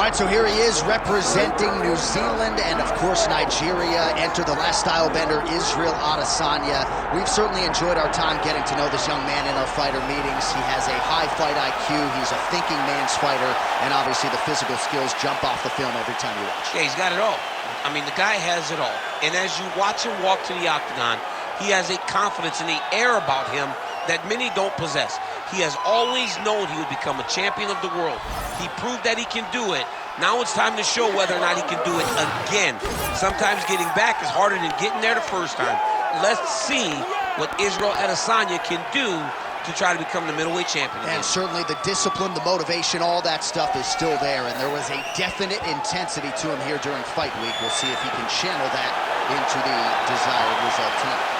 All right, so here he is representing New Zealand and, of course, Nigeria. Enter the last style bender, Israel Adesanya. We've certainly enjoyed our time getting to know this young man in our fighter meetings. He has a high fight IQ. He's a thinking man's fighter, and obviously the physical skills jump off the film every time you watch. Yeah, he's got it all. I mean, the guy has it all. And as you watch him walk to the octagon, he has a confidence and the air about him that many don't possess. He has always known he would become a champion of the world. He proved that he can do it. Now it's time to show whether or not he can do it again. Sometimes getting back is harder than getting there the first time. Let's see what Israel Adesanya can do to try to become the middleweight champion again. And certainly the discipline, the motivation, all that stuff is still there. And there was a definite intensity to him here during fight week. We'll see if he can channel that into the desired result tonight.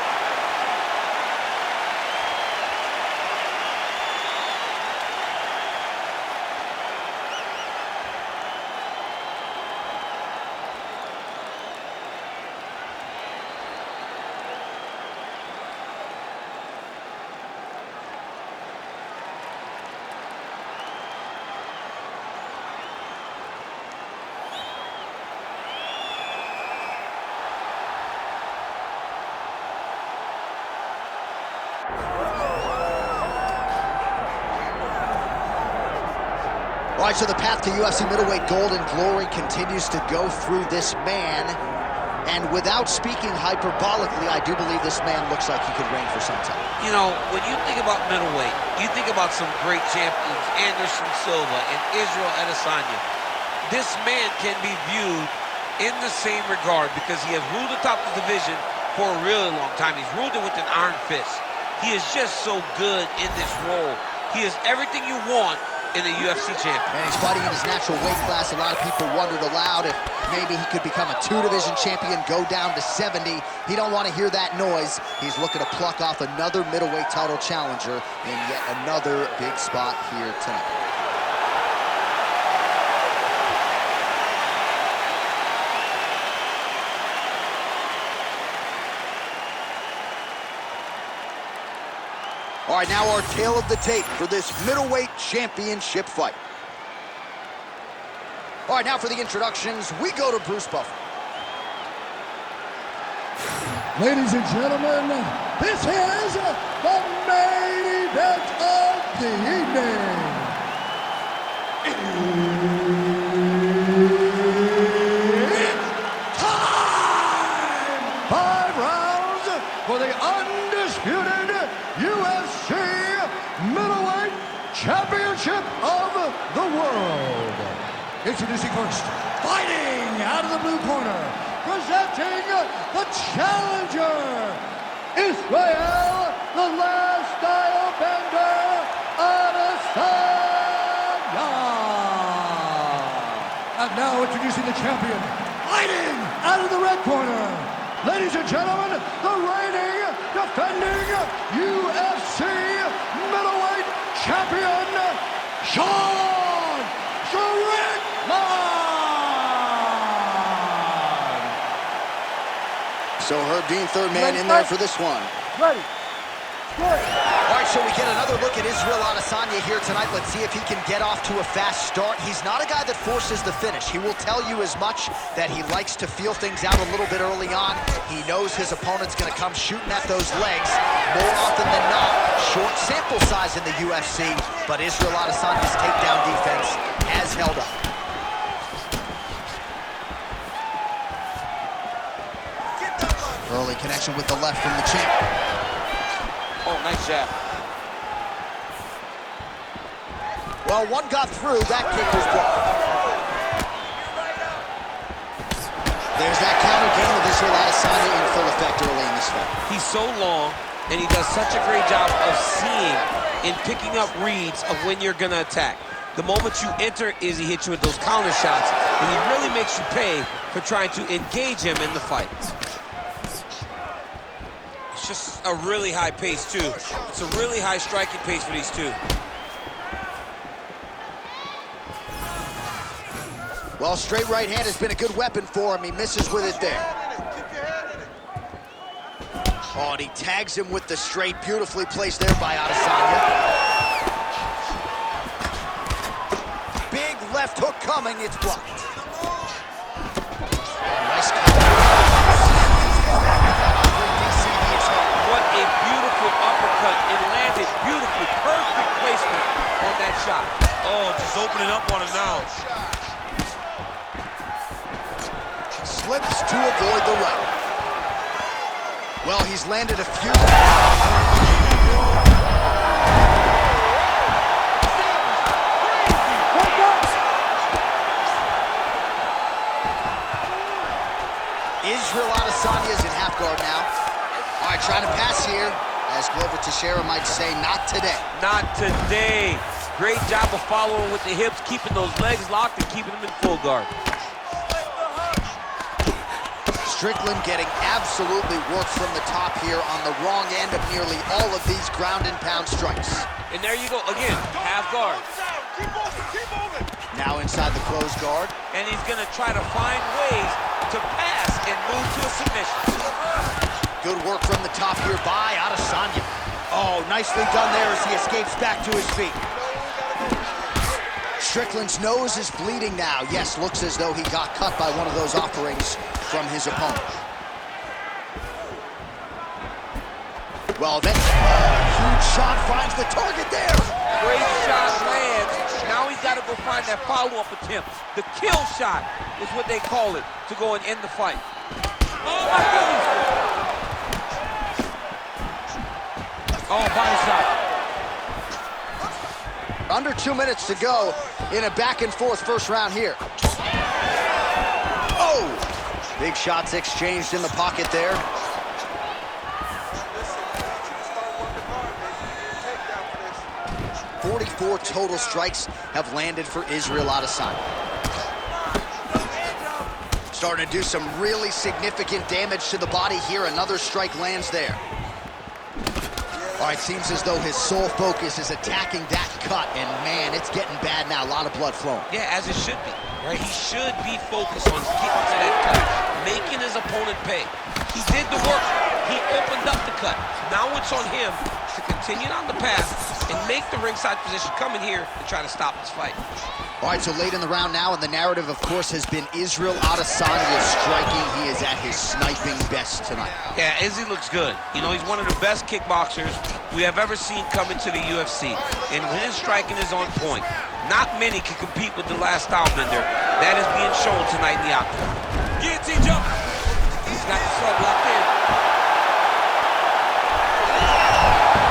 All right, so the path to UFC middleweight gold and glory continues to go through this man. And without speaking hyperbolically, I do believe this man looks like he could reign for some time. You know, when you think about middleweight, you think about some great champions, Anderson Silva and Israel Adesanya. This man can be viewed in the same regard because he has ruled atop the division for a really long time. He's ruled it with an iron fist. He is just so good in this role. He is everything you want in a UFC champion. And he's fighting in his natural weight class. A lot of people wondered aloud if maybe he could become a two-division champion, go down to 70. He don't want to hear that noise. He's looking to pluck off another middleweight title challenger in yet another big spot here tonight. All right, now our tale of the tape for this middleweight championship fight. All right, now for the introductions, we go to Bruce Buffer. Ladies and gentlemen, this is the main event of the evening. It's time! 5 rounds for the undisputed UFC Middleweight Championship of the World. Introducing first, fighting out of the blue corner, presenting the challenger, Israel, the last style bender, Adesanya. And now introducing the champion, fighting out of the red corner, ladies and gentlemen, the reigning, defending UFC middleweight champion, Strickland. So Herb Dean, third man in there for this one. Ready. Good. All right, so we get another look at Israel Adesanya here tonight. Let's see if he can get off to a fast start. He's not a guy that forces the finish. He will tell you as much that he likes to feel things out a little bit early on. He knows his opponent's going to come shooting at those legs more often than not. Short sample size in the UFC, but Israel Adesanya's takedown defense has held up. Early connection with the left from the champ. Oh, nice jab. Well, one got through. That kick was blocked. There's that counter game of Israel Adesanya in full effect early in this fight. He's so long, and he does such a great job of seeing and picking up reads of when you're going to attack. The moment you enter is he hits you with those counter shots, and he really makes you pay for trying to engage him in the fight. It's just a really high pace, too. It's a really high striking pace for these two. Well, straight right hand has been a good weapon for him. He misses with it there. Oh, and he tags him with the straight. Beautifully placed there by Adesanya. Big left hook coming, it's blocked. Nice counter. What a beautiful uppercut. It landed beautifully. Perfect placement on that shot. Oh, just opening up on him now. Slips to avoid the right. Well, he's landed a few. Israel Adesanya is in half guard now. All right, trying to pass here. As Glover Teixeira might say, not today. Not today. Great job of following with the hips, keeping those legs locked and keeping them in full guard. Strickland getting absolutely worked from the top here on the wrong end of nearly all of these ground and pound strikes. And there you go, again, half guard. Keep moving. Now inside the closed guard. And he's gonna try to find ways to pass and move to a submission. Good work from the top here by Adesanya. Oh, nicely done there as he escapes back to his feet. Strickland's nose is bleeding now. Yes, looks as though he got cut by one of those offerings from his opponent. Well, then, huge shot finds the target there. Great shot lands. Now he's got to go find that follow-up attempt. The kill shot is what they call it, to go and end the fight. Oh, my goodness. Oh, body shot. Under 2 minutes to go in a back-and-forth first round here. Oh! Big shots exchanged in the pocket there. Listen, 44 total strikes have landed for Israel Adesanya. Starting to do some really significant damage to the body here. Another strike lands there. All right, seems as though his sole focus is attacking that cut, and man, it's getting bad now. A lot of blood flowing. Yeah, as it should be, right? He should be focused on getting to that cut, making his opponent pay. He did the work. He opened up the cut. Now it's on him to continue on the path and make the ringside position, come in here and try to stop this fight. All right, so late in the round now, and the narrative, of course, has been Israel Adesanya striking. He is at his sniping best tonight. Yeah, Izzy looks good. You know, he's one of the best kickboxers we have ever seen come into the UFC. And when his striking is on point, not many can compete with the last style bender. That is being shown tonight in the octagon. Guillotine jump. He's got the sub locked in.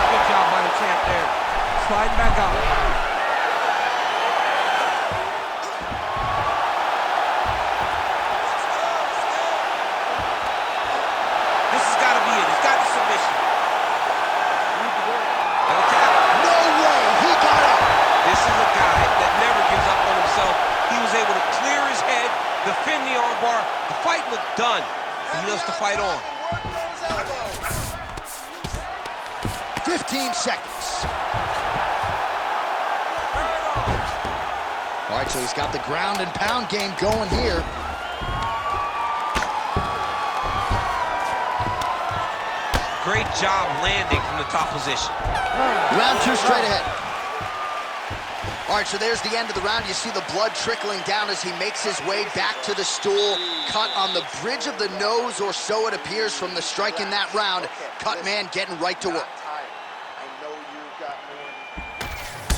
Good job by the champ there. Sliding back out. Defend the armbar. The fight looked done. He loves to fight on. 15 seconds. All right, so he's got the ground and pound game going here. Great job landing from the top position. Round two straight ahead. All right, so there's the end of the round. You see the blood trickling down as he makes his way back to the stool. Cut on the bridge of the nose, or so it appears from the strike in that round. Cut man getting right to work.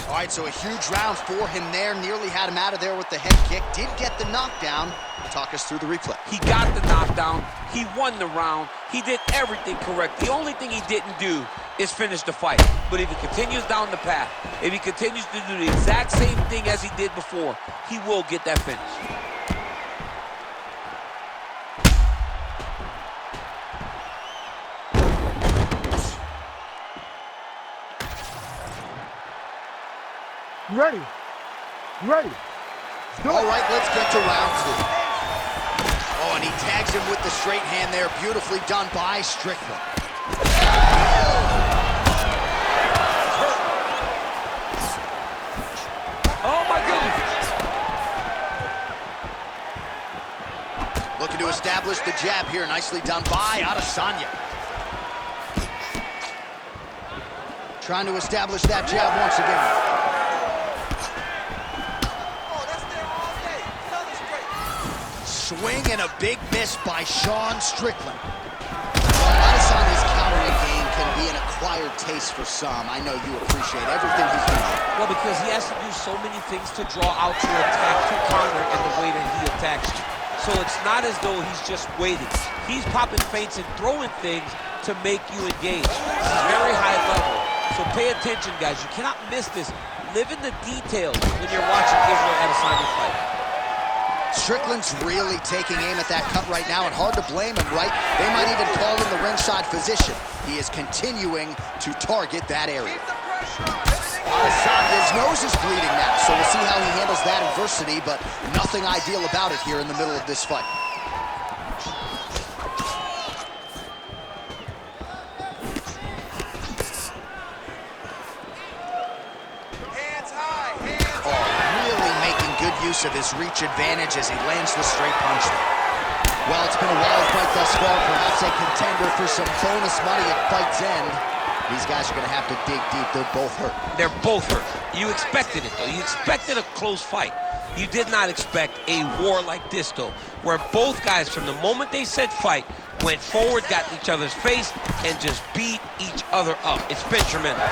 All right, so a huge round for him there. Nearly had him out of there with the head kick. Did get the knockdown. Talk us through the replay. He got the knockdown. He won the round. He did everything correct. The only thing he didn't do is finish the fight. But if he continues down the path, if he continues to do the exact same thing as he did before, he will get that finish. You ready? You ready? All right, let's get to round two. Oh, and he tags him with the straight hand there. Beautifully done by Strickland. Oh, my goodness. Looking to establish the jab here. Nicely done by Adesanya. Trying to establish that jab once again. swing and a big miss by Strickland. Well, Adesanya's countering game can be an acquired taste for some. I know you appreciate everything he's doing. Well, because he has to do so many things to draw out your attack, to counter in the way that he attacks you. So it's not as though he's just waiting. He's popping feints and throwing things to make you engage. This is very high level. So pay attention, guys. You cannot miss this. Live in the details when you're watching Israel Adesanya fight. Strickland's really taking aim at that cut right now, and hard to blame him, right? They might even call in the ringside physician. He is continuing to target that area. Adesanya's nose is bleeding now, so we'll see how he handles that adversity, but nothing ideal about it here in the middle of this fight. Use of his reach advantage as he lands the straight punch there. Well, it's been a wild fight thus far, perhaps a contender for some bonus money at fight's end. These guys are going to have to dig deep. They're both hurt. They're both hurt. You expected it, though. You expected a close fight. You did not expect a war like this, though, where both guys, from the moment they said fight, went forward, got in each other's face, and just beat each other up. It's been tremendous.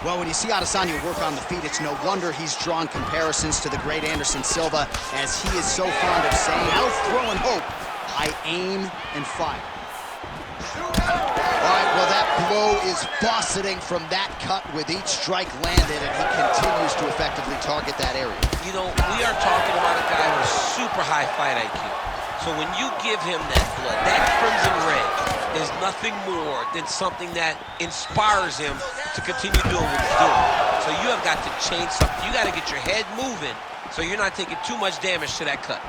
Well, when you see Adesanya work on the feet, it's no wonder he's drawn comparisons to the great Anderson Silva, as he is so fond of saying, "I'll throw and hope. I aim and fire." All right, well, that blow is fauceting from that cut with each strike landed, and he continues to effectively target that area. You know, we are talking about a guy with super high fight IQ. So when you give him that blood, that crimson red is nothing more than something that inspires him to continue doing what he's doing. So you have got to change something. You got to get your head moving so you're not taking too much damage to that cut.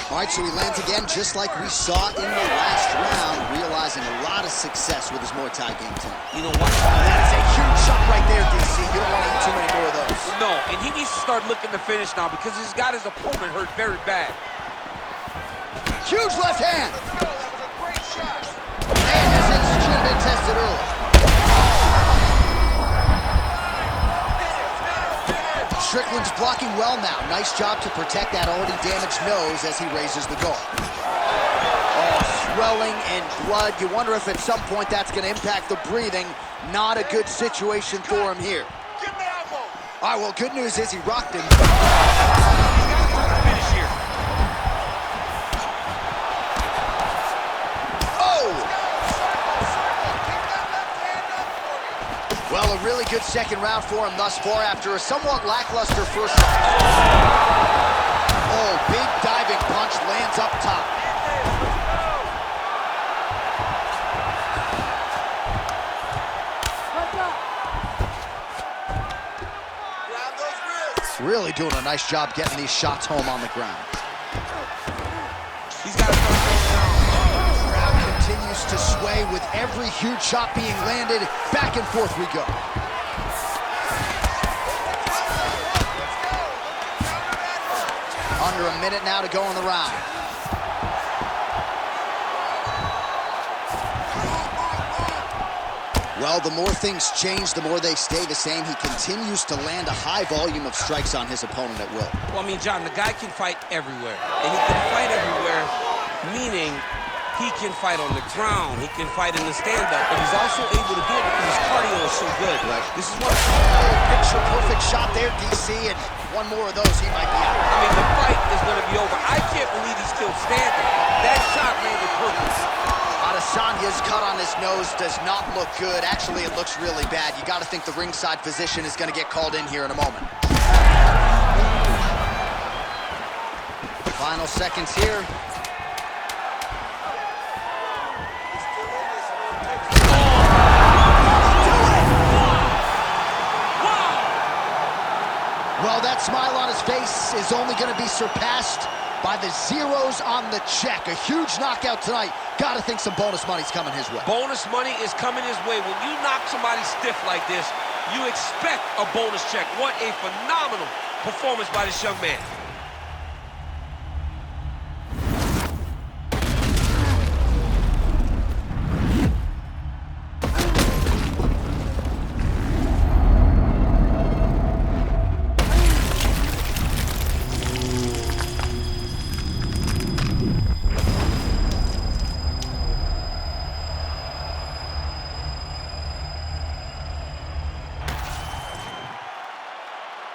All right, so he lands again just like we saw in the last round, realizing a lot of success with his Muay Thai game tonight. You know what? That is a huge shot right there, DC. You don't want to eat too many more of those. No, and he needs to start looking to finish now because he's got his opponent hurt very bad. Huge left hand. That was a great shot. And his instinct should have been tested early. Strickland's blocking well now. Nice job to protect that already damaged nose as he raises the guard. Oh, swelling and blood. You wonder if at some point that's going to impact the breathing. Not a good situation for him here. All right, well, good news is he rocked him. Finish here. Well, a really good second round for him thus far after a somewhat lackluster first. Oh, big diving punch lands up top. Really doing a nice job getting these shots home on the ground. He's got to start going down. Continues to sway with every huge shot being landed. Back and forth we go. Under a minute now to go in the round. Well, the more things change, the more they stay the same. He continues to land a high volume of strikes on his opponent at will. Well, I mean, John, the guy can fight everywhere. And he can fight everywhere, meaning he can fight on the ground, he can fight in the stand-up, but he's also able to do it because his cardio is so good. Right. This is what picture-perfect shot there, DC, and one more of those, he might be out. I mean, the fight is going to be over. I can't believe he's still standing. That shot landed perfect. Adesanya's cut on his nose does not look good. Actually, it looks really bad. You got to think the ringside physician is going to get called in here in a moment. Final seconds here. Well, that smile on his face is only going to be surpassed by the zeros on the check. A huge knockout tonight. Got to think some bonus money's coming his way. Bonus money is coming his way. When you knock somebody stiff like this, you expect a bonus check. What a phenomenal performance by this young man.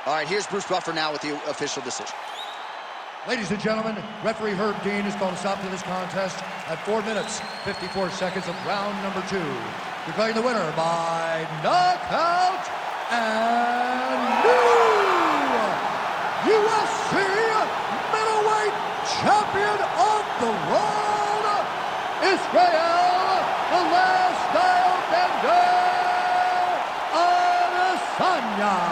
All right, here's Bruce Buffer now with the official decision. Ladies and gentlemen, referee Herb Dean has called a stop to this contest at 4 minutes, 54 seconds of round number 2. Declaring the winner by knockout and new UFC middleweight champion of the world, Israel, the last style bender, Adesanya.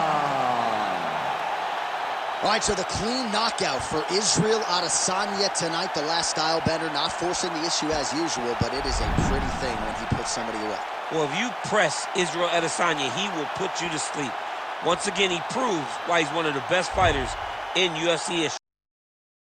All right, so the clean knockout for Israel Adesanya tonight. The last style bender, not forcing the issue as usual, but it is a pretty thing when he puts somebody away. Well, if you press Israel Adesanya, he will put you to sleep. Once again, he proves why he's one of the best fighters in UFC history.